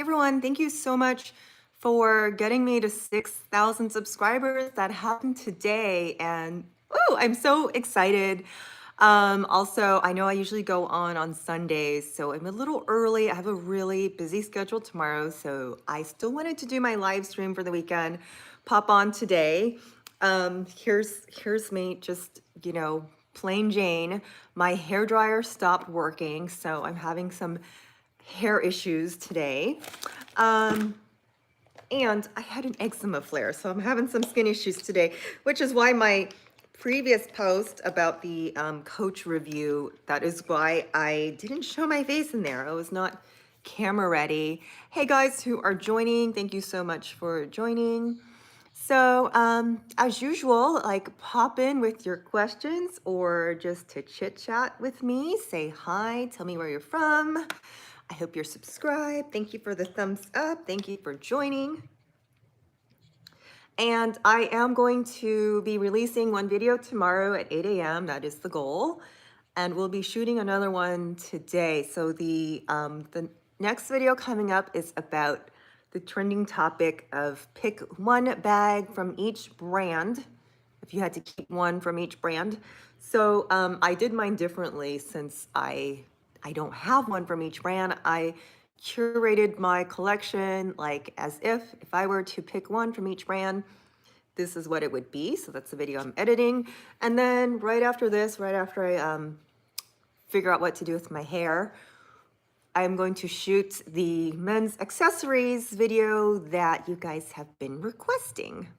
everyone. Thank you so much for getting me to 6,000 subscribers. That happened today, and I'm so excited. Also, I know I usually go on Sundays, so I'm a little early. I have a really busy schedule tomorrow, so I still wanted to do my live stream for the weekend. Pop on today. Here's me, just plain Jane. My hair dryer stopped working, so I'm having some hair issues today. And I had an eczema flare, so I'm having some skin issues today, which is why my previous post about the coach review, that is why I didn't show my face in there. I was not camera ready. Hey guys who are joining, thank you so much for joining. So as usual, like pop in with your questions or just to chit chat with me, say hi, tell me where you're from. I hope you're subscribed. Thank you for the thumbs up. Thank you for joining. And I am going to be releasing one video tomorrow at 8 a.m. That is the goal. And we'll be shooting another one today. So the next video coming up is about the trending topic of pick one bag from each brand, if you had to keep one from each brand. So I did mine differently since I don't have one from each brand. I curated my collection like as if I were to pick one from each brand, this is what it would be. So that's the video I'm editing. And then right after this, right after I figure out what to do with my hair, I'm going to shoot the men's accessories video that you guys have been requesting.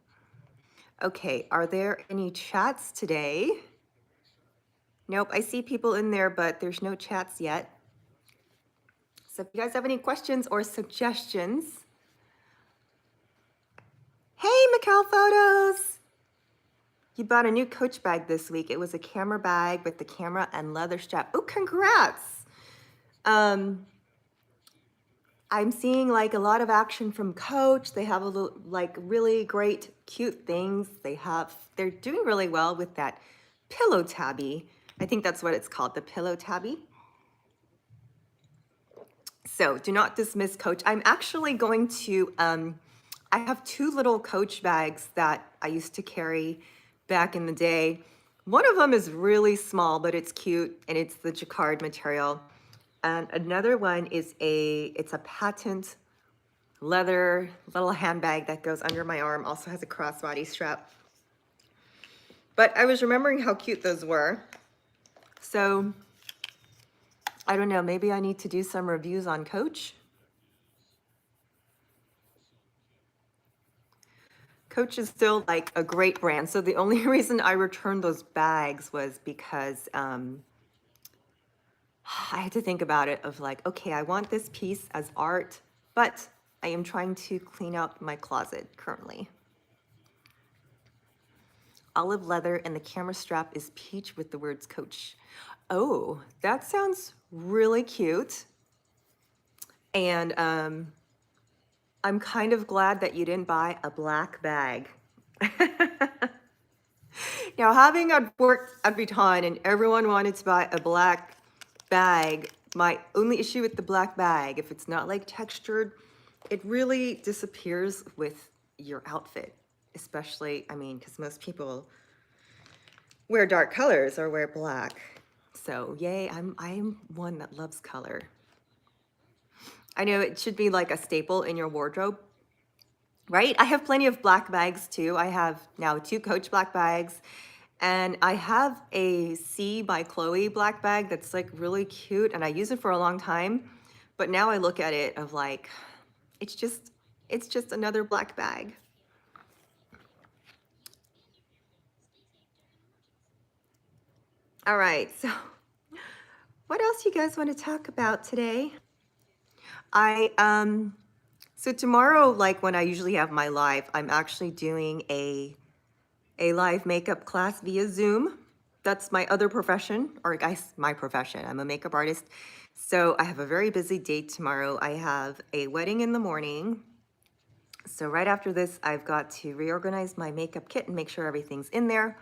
Okay, are there any chats today? Nope, I see people in there, but there's no chats yet. So if you guys have any questions or suggestions. Hey, Mikkel Photos! You bought a new Coach bag this week. It was a camera bag with the camera and leather strap. Oh, congrats! I'm seeing like a lot of action from Coach. They have a little, like really great, cute things. They're doing really well with that pillow tabby. I think that's what it's called, the pillow tabby. So do not dismiss Coach. I'm actually going to, I have two little Coach bags that I used to carry back in the day. One of them is really small, but it's cute and it's the jacquard material. And another one is it's a patent leather little handbag that goes under my arm, also has a crossbody strap. But I was remembering how cute those were. So I don't know, maybe I need to do some reviews on Coach. Coach is still like a great brand. So the only reason I returned those bags was because I had to think about it of like, okay, I want this piece as art, but I am trying to clean out my closet currently. Olive leather and the camera strap is peach with the words Coach. Oh, that sounds really cute. And I'm kind of glad that you didn't buy a black bag. Now, having worked at Vuitton and everyone wanted to buy a black bag, my only issue with the black bag, if it's not like textured, it really disappears with your outfit, especially, I mean, because most people wear dark colors or wear black. So yay, I'm one that loves color. I know it should be like a staple in your wardrobe, right? I have plenty of black bags too. I have now 2 Coach black bags, and I have a C by Chloe black bag that's like really cute, and I use it for a long time. But now I look at it of like, it's just another black bag. All right, so what else you guys want to talk about today? So tomorrow, like when I usually have my live, I'm actually doing a live makeup class via Zoom. That's my other profession, or guys, my profession. I'm a makeup artist. So I have a very busy day tomorrow. I have a wedding in the morning. So right after this, I've got to reorganize my makeup kit and make sure everything's in there.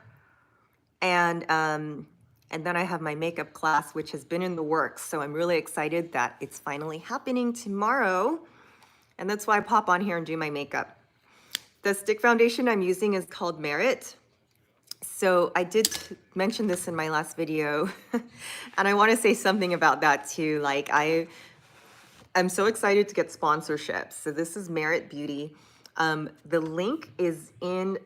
And then I have my makeup class, which has been in the works. So I'm really excited that it's finally happening tomorrow. And that's why I pop on here and do my makeup. The stick foundation I'm using is called Merit. So I did mention this in my last video, and I want to say something about that too. Like I'm so excited to get sponsorships. So this is Merit Beauty. The link is in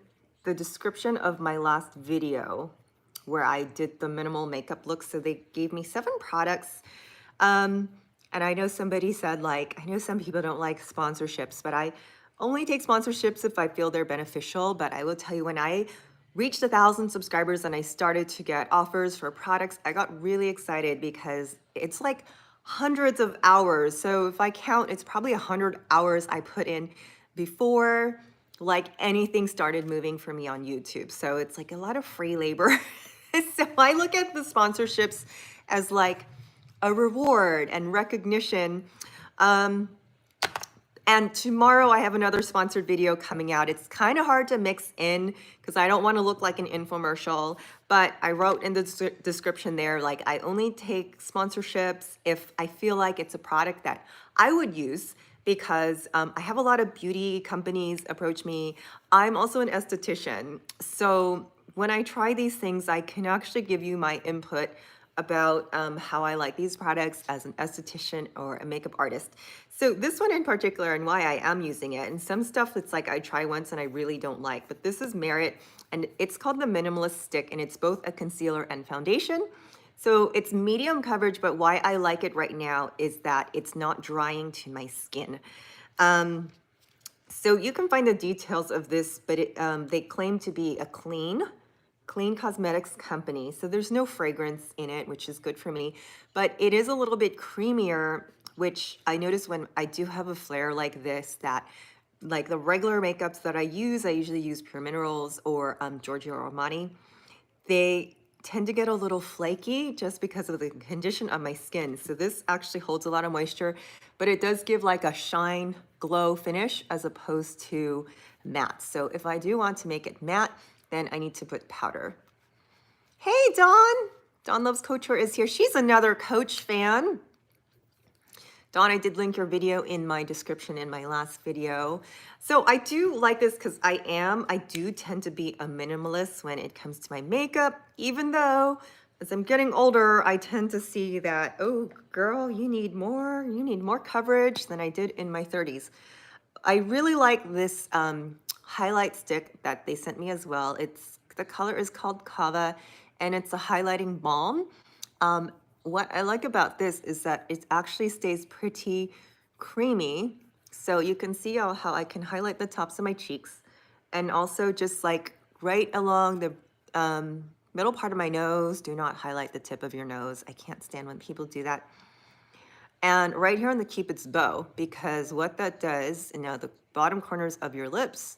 the description of my last video where I did the minimal makeup look. So they gave me 7 products. And I know somebody said, like, I know some people don't like sponsorships, but I only take sponsorships if I feel they're beneficial. But I will tell you, when I reached 1,000 subscribers and I started to get offers for products, I got really excited because it's like hundreds of hours. So if I count, it's probably 100 hours I put in before like anything started moving for me on YouTube. So it's like a lot of free labor. So I look at the sponsorships as like a reward and recognition. And tomorrow I have another sponsored video coming out. It's kind of hard to mix in because I don't want to look like an infomercial, but I wrote in the description there, like, I only take sponsorships if I feel like it's a product that I would use, because I have a lot of beauty companies approach me. I'm also an esthetician. So when I try these things, I can actually give you my input about how I like these products as an esthetician or a makeup artist. So this one in particular, and why I am using it, and some stuff it's like I try once and I really don't like, but this is Merit, and it's called the Minimalist Stick, and it's both a concealer and foundation. So it's medium coverage, but why I like it right now is that it's not drying to my skin. So you can find the details of this, but they claim to be a clean cosmetics company. So there's no fragrance in it, which is good for me, but it is a little bit creamier, which I notice when I do have a flare like this, that like the regular makeups that I usually use Pure Minerals or Giorgio Armani. They tend to get a little flaky just because of the condition of my skin. So this actually holds a lot of moisture, but it does give like a shine glow finish as opposed to matte. So if I do want to make it matte, then I need to put powder. Hey, Dawn. Dawn Loves Couture is here. She's another Coach fan. Dawn, I did link your video in my description in my last video. So I do like this because I do tend to be a minimalist when it comes to my makeup, even though as I'm getting older, I tend to see that, oh girl, you need more coverage than I did in my 30s. I really like this highlight stick that they sent me as well. The color is called Kava, and it's a highlighting balm. What I like about this is that it actually stays pretty creamy. So you can see how I can highlight the tops of my cheeks, and also just like right along the middle part of my nose. Do not highlight the tip of your nose. I can't stand when people do that. And right here on the Cupid's bow, because what that does, and now the bottom corners of your lips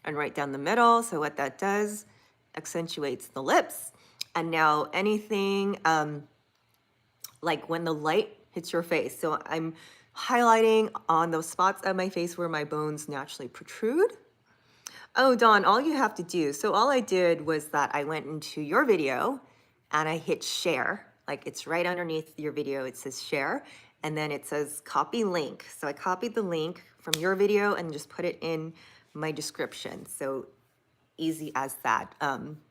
and right down the middle. So what that does accentuates the lips. And now anything, like when the light hits your face. So I'm highlighting on those spots of my face where my bones naturally protrude. Oh, Dawn, all you have to do, so all I did was that I went into your video and I hit share. Like it's right underneath your video, it says share, and then it says copy link. So I copied the link from your video and just put it in my description. So easy as that.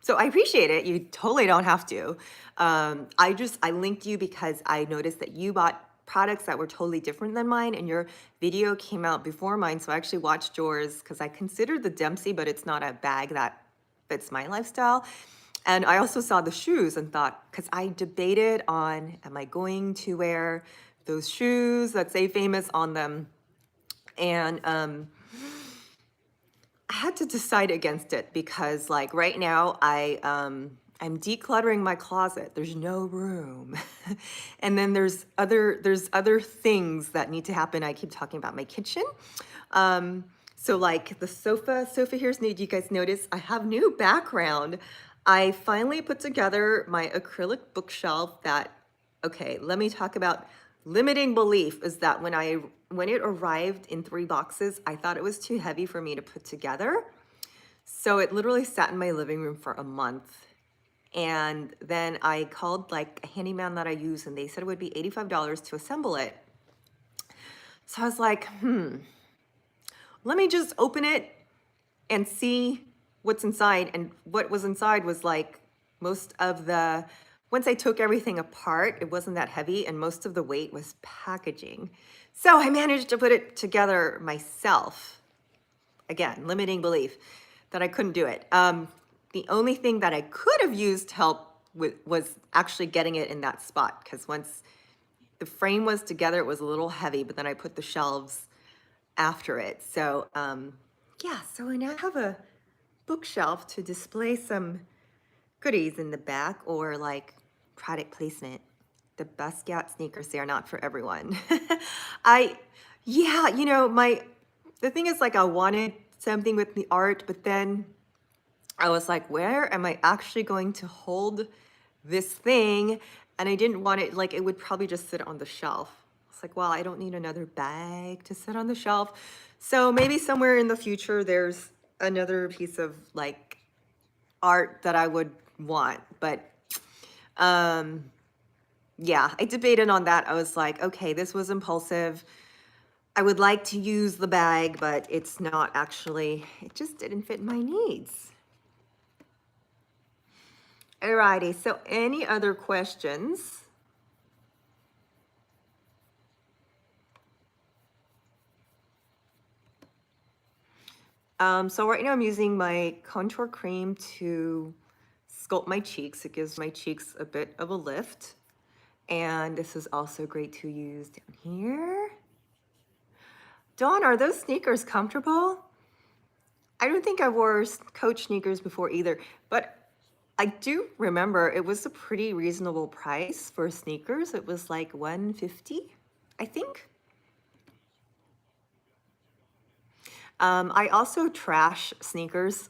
So I appreciate it. You totally don't have to. I linked you because I noticed that you bought products that were totally different than mine, and your video came out before mine. So I actually watched yours because I considered the Dempsey, but it's not a bag that fits my lifestyle. And I also saw the shoes and thought, because I debated on, am I going to wear those shoes that say famous on them? And I had to decide against it because like right now I'm decluttering my closet. There's no room. And then there's other things that need to happen. I keep talking about my kitchen. So like the sofa here's new. Do you guys notice I have new background? I finally put together my acrylic bookshelf that, okay, let me talk about limiting belief is that when it arrived in 3 boxes, I thought it was too heavy for me to put together. So it literally sat in my living room for a month. And then I called like a handyman that I use, and they said it would be $85 to assemble it. So I was like, let me just open it and see what's inside. And what was inside was like most of the, once I took everything apart, it wasn't that heavy and most of the weight was packaging. So I managed to put it together myself. Again, limiting belief that I couldn't do it. The only thing that I could have used help with was actually getting it in that spot, because once the frame was together, it was a little heavy, but then I put the shelves after it. So yeah, so I now have a bookshelf to display some goodies in the back, or like product placement. The best Gap sneakers, they are not for everyone. I, yeah, you know, the thing is, like, I wanted something with the art, but then I was like, where am I actually going to hold this thing? And I didn't want it, like, it would probably just sit on the shelf. It's like, well, I don't need another bag to sit on the shelf. So maybe somewhere in the future, there's another piece of like art that I would want. But yeah, I debated on that. I was like, okay, this was impulsive. I would like to use the bag, but it's not actually, it just didn't fit my needs. Alrighty, so any other questions? So right now I'm using my contour cream to sculpt my cheeks. It gives my cheeks a bit of a lift. And this is also great to use down here. Dawn, are those sneakers comfortable? I don't think I wore Coach sneakers before either, but I do remember it was a pretty reasonable price for sneakers. It was like $150, I think. I also trash sneakers.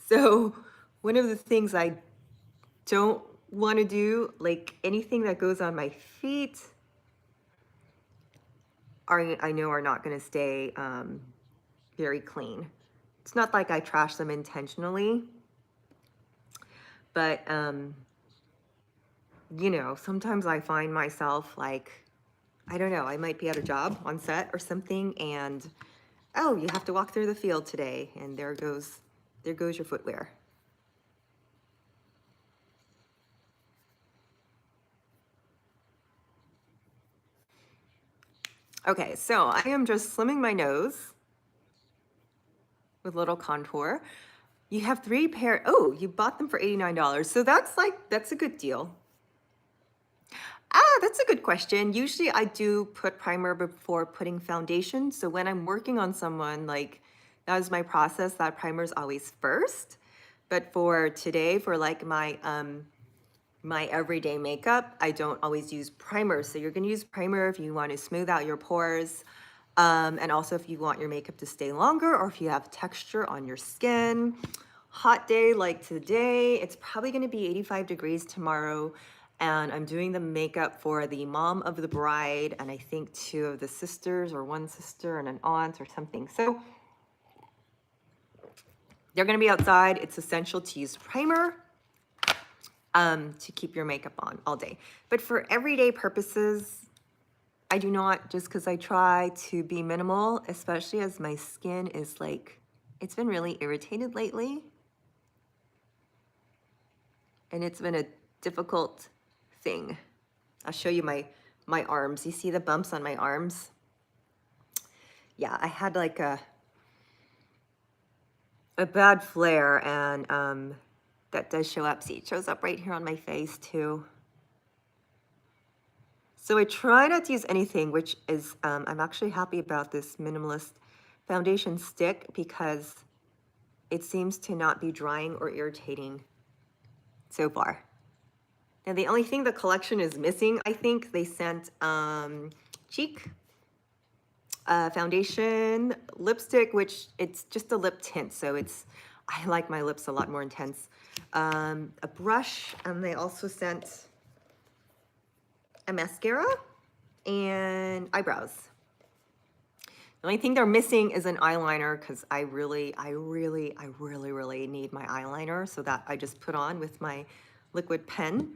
So one of the things I don't want to do, like anything that goes on my feet, I know are not going to stay very clean. It's not like I trash them intentionally, but you know, sometimes I find myself like, I don't know, I might be at a job on set or something, and oh, you have to walk through the field today, and there goes your footwear. Okay, so I am just slimming my nose with little contour. You have 3 pair. Oh, you bought them for $89. So that's a good deal. That's a good question. Usually I do put primer before putting foundation. So when I'm working on someone, like, that is my process. That primer is always first. But for today, for like my everyday makeup, I don't always use primer. So you're gonna use primer if you want to smooth out your pores. And also if you want your makeup to stay longer, or if you have texture on your skin. Hot day like today, it's probably gonna be 85 degrees tomorrow. And I'm doing the makeup for the mom of the bride, and I think 2 of the sisters, or 1 sister and an aunt or something. So they're gonna be outside. It's essential to use primer to keep your makeup on all day. But for everyday purposes, I do not, just because I try to be minimal, especially as my skin is like, it's been really irritated lately. And it's been a difficult thing. I'll show you my arms. You see the bumps on my arms? Yeah, I had like a bad flare, and that does show up. See, it shows up right here on my face too. So I try not to use anything, which is, I'm actually happy about this minimalist foundation stick, because it seems to not be drying or irritating so far. Now the only thing the collection is missing, I think they sent cheek foundation, lipstick, which it's just a lip tint. So I like my lips a lot more intense. A brush, and they also sent a mascara and eyebrows. The only thing they're missing is an eyeliner, because I really need my eyeliner, so that I just put on with my liquid pen.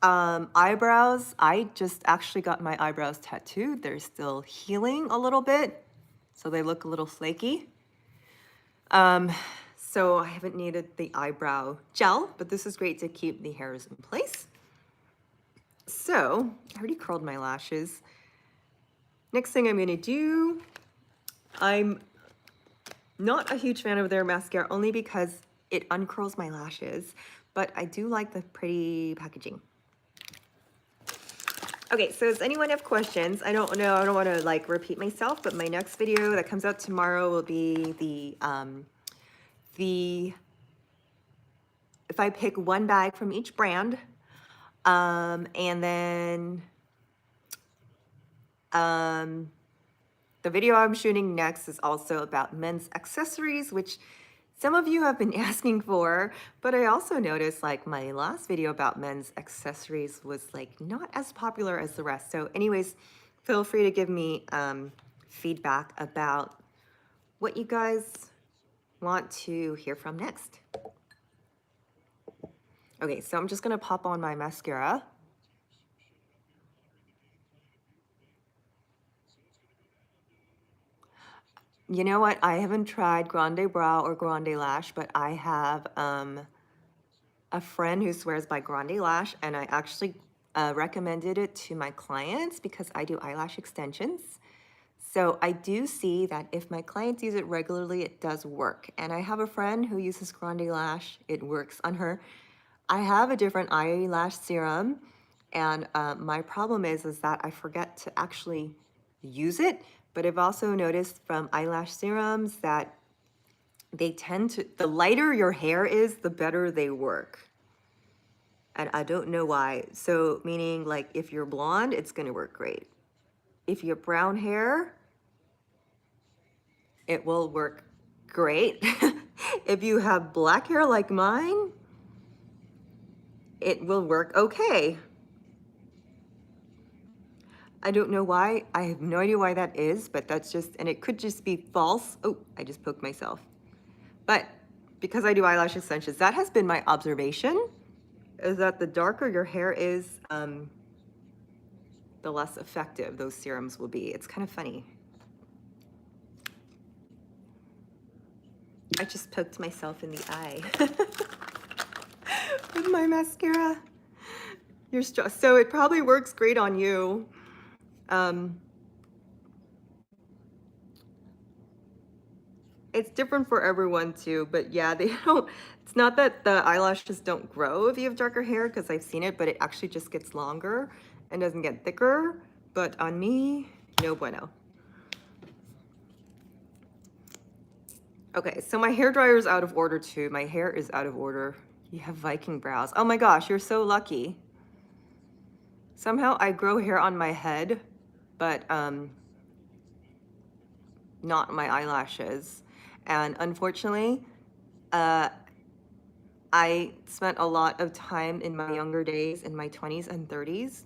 Eyebrows, I just actually got my eyebrows tattooed. They're still healing a little bit. so they look a little flaky. So I haven't needed the eyebrow gel, but this is great to keep the hairs in place. So I already curled my lashes. Next thing I'm gonna do, I'm not a huge fan of their mascara only because it uncurls my lashes, but I do like the pretty packaging. Okay, so does anyone have questions? I don't know, I don't want to like repeat myself, but my next video that comes out tomorrow will be if I pick one bag from each brand, and then the video I'm shooting next is also about men's accessories, which some of you have been asking for, but I also noticed like my last video about men's accessories was like not as popular as the rest. So anyways, feel free to give me feedback about what you guys want to hear from next. Okay, so I'm just gonna pop on my mascara. You know what? I haven't tried Grande Brow or Grande Lash, but I have a friend who swears by Grande Lash, and I actually recommended it to my clients because I do eyelash extensions. So I do see that if my clients use it regularly, it does work. And I have a friend who uses Grande Lash. It works on her. I have a different eyelash serum, and my problem is that I forget to actually use it. But I've also noticed from eyelash serums that they tend to, the lighter your hair is, the better they work. And I don't know why. So meaning like if you're blonde, it's gonna work great. If you have brown hair, it will work great. If you have black hair like mine, it will work okay. I don't know why. I have no idea why that is, but that's just, and it could just be false. Oh, I just poked myself. But because I do eyelash extensions, that has been my observation, is that the darker your hair is, the less effective those serums will be. It's kind of funny. I just poked myself in the eye with my mascara. You're stressed. So it probably works great on you. It's different for everyone too, but yeah, they don't, it's not that the eyelashes don't grow if you have darker hair, because I've seen it, but it actually just gets longer and doesn't get thicker. But on me, no bueno. Okay, so my hair dryer is out of order too. My hair is out of order. You have Viking brows. Oh my gosh, you're so lucky. Somehow I grow hair on my head, but not my eyelashes. And unfortunately, I spent a lot of time in my younger days, in my 20s and 30s.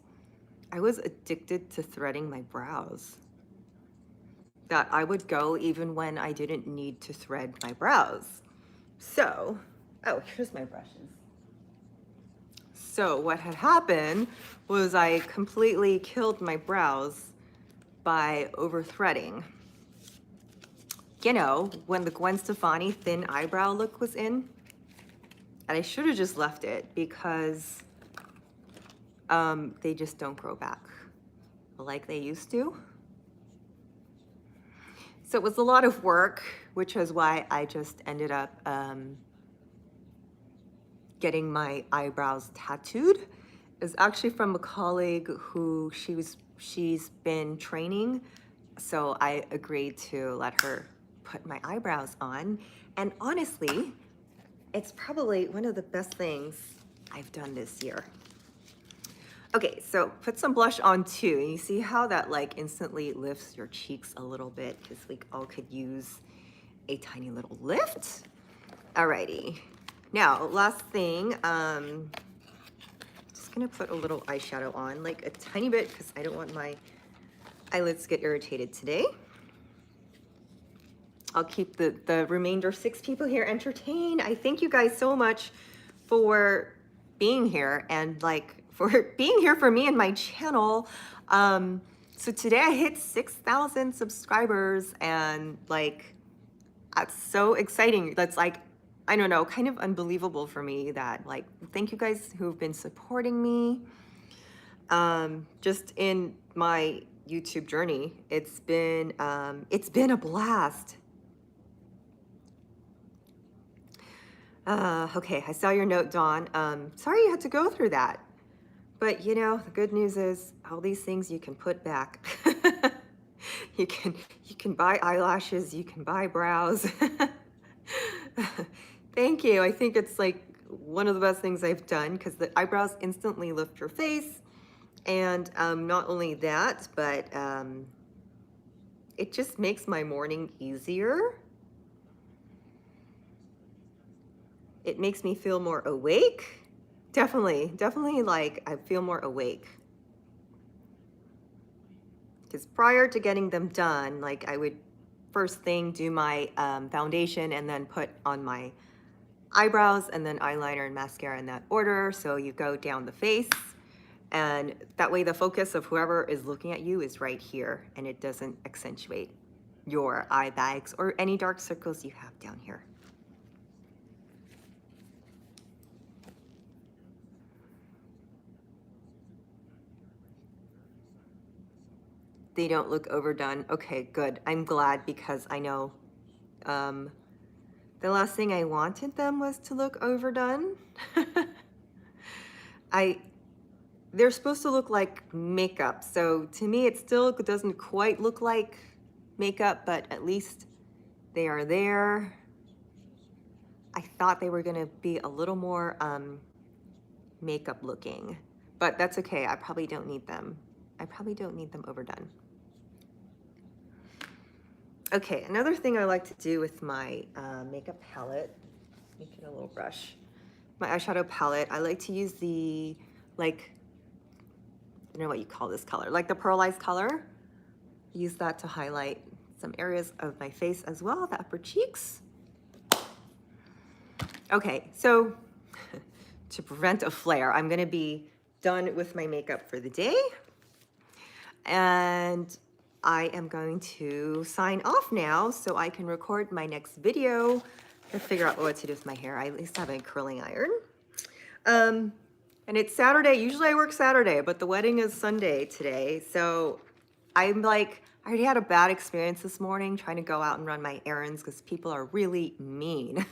I was addicted to threading my brows. That I would go even when I didn't need to thread my brows. So, oh, here's my brushes. So what had happened was I completely killed my brows by over threading. You know, when the Gwen Stefani thin eyebrow look was in, and I should have just left it because they just don't grow back like they used to. So it was a lot of work, which is why I just ended up getting my eyebrows tattooed. It was actually from a colleague who she's been training, so I agreed to let her put my eyebrows on. And honestly, it's probably one of the best things I've done this year. Okay, so put some blush on too. And you see how that like instantly lifts your cheeks a little bit, because we all could use a tiny little lift. Alrighty. Now, last thing, just gonna put a little eyeshadow on, like a tiny bit, because I don't want my eyelids to get irritated today. I'll keep the remainder 6 people here entertained. I thank you guys so much for being here and like for being here for me and my channel. So today I hit 6,000 subscribers, and like, that's so exciting. That's like, I don't know, kind of unbelievable for me that like, thank you guys who've been supporting me. Just in my YouTube journey, it's been a blast. Okay, I saw your note, Dawn. Sorry you had to go through that. But you know, the good news is all these things you can put back. you can you can buy eyelashes, you can buy brows. Thank you. I think it's like one of the best things I've done because the eyebrows instantly lift your face. And not only that, but it just makes my morning easier. It makes me feel more awake. Definitely like I feel more awake. Because prior to getting them done, like I would first thing do my foundation and then put on my eyebrows and then eyeliner and mascara in that order. So you go down the face, and that way the focus of whoever is looking at you is right here, and it doesn't accentuate your eye bags or any dark circles you have down here. They don't look overdone. Okay, good. I'm glad, because I know the last thing I wanted them was to look overdone. They're supposed to look like makeup. So to me, it still doesn't quite look like makeup, but at least they are there. I thought they were gonna be a little more makeup looking, but that's okay. I probably don't need them. I probably don't need them overdone. Okay, another thing I like to do with my makeup palette, make it a little brush. My eyeshadow palette, I like to use the, like, I don't know what you call this color, like the pearlized color. Use that to highlight some areas of my face as well, the upper cheeks. Okay, so to prevent a flare, I'm gonna be done with my makeup for the day. And I am going to sign off now so I can record my next video and figure out what to do with my hair. I at least have a curling iron. And it's Saturday. Usually I work Saturday, but the wedding is Sunday today. So I'm like, I already had a bad experience this morning trying to go out and run my errands because people are really mean.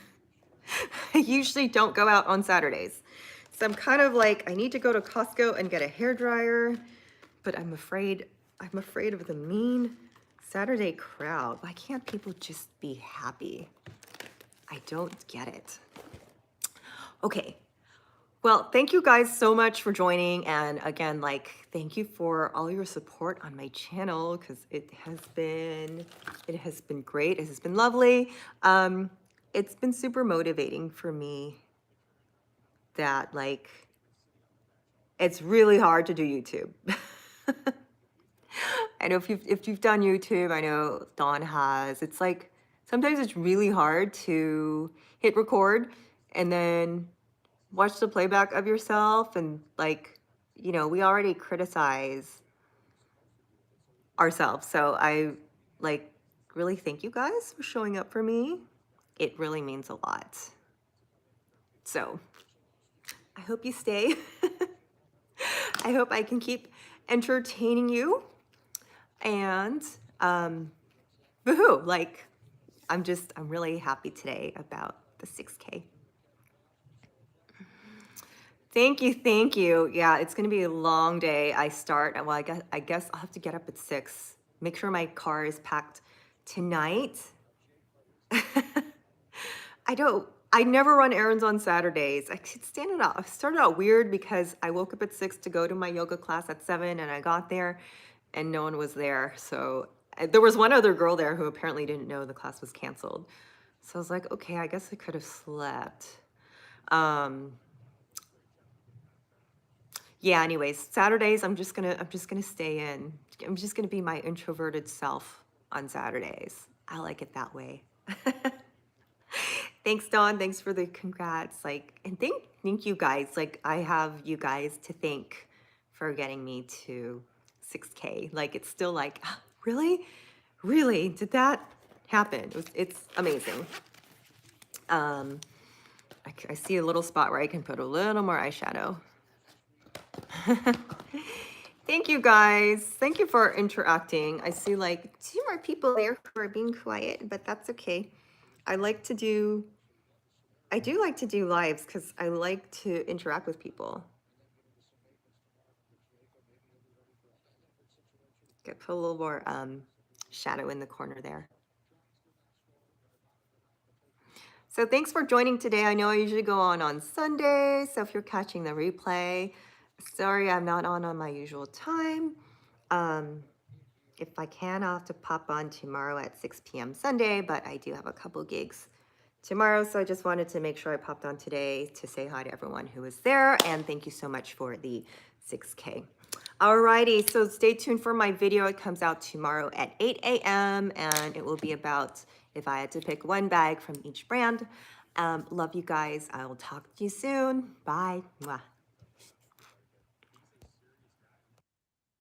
I usually don't go out on Saturdays. So I'm kind of like, I need to go to Costco and get a hairdryer, but I'm afraid of the mean Saturday crowd. Why can't people just be happy? I don't get it. Okay. Well, thank you guys so much for joining. And again, like, thank you for all your support on my channel, because it has been great. It has been lovely. It's been super motivating for me that, like, it's really hard to do YouTube. I know if you've done YouTube, I know Dawn has. It's like sometimes it's really hard to hit record and then watch the playback of yourself, and like, you know, we already criticize ourselves. So I like really thank you guys for showing up for me. It really means a lot. So I hope you stay. I hope I can keep entertaining you. And woohoo, like I'm really happy today about the 6K. Thank you. Yeah, it's gonna be a long day. Well, I guess I'll have to get up at 6. Make sure my car is packed tonight. I never run errands on Saturdays. I started out weird because I woke up at 6 to go to my yoga class at 7, and I got there and no one was there. So there was one other girl there who apparently didn't know the class was canceled. So I was like, okay, I guess I could have slept. Yeah, anyways, Saturdays I'm just gonna stay in. I'm just gonna be my introverted self on Saturdays. I like it that way. Thanks, Dawn. Thanks for the congrats. Like, and thank you guys. Like, I have you guys to thank for getting me to 6K. Like, it's still like, really? Really? Did that happen? It's amazing. I see a little spot where I can put a little more eyeshadow. Thank you guys. Thank you for interacting. I see like 2 more people there who are being quiet, but that's okay. I do like to do lives because I like to interact with people. Put a little more shadow in the corner there. So thanks for joining today. I know I usually go on Sunday, so if you're catching the replay, sorry I'm not on my usual time. If I can, I'll have to pop on tomorrow at 6 p.m. Sunday, but I do have a couple gigs tomorrow, so I just wanted to make sure I popped on today to say hi to everyone who was there, and thank you so much for the 6K. Alrighty, so stay tuned for my video. It comes out tomorrow at 8 a.m. and it will be about if I had to pick one bag from each brand. Love you guys. I will talk to you soon. Bye. Mwah.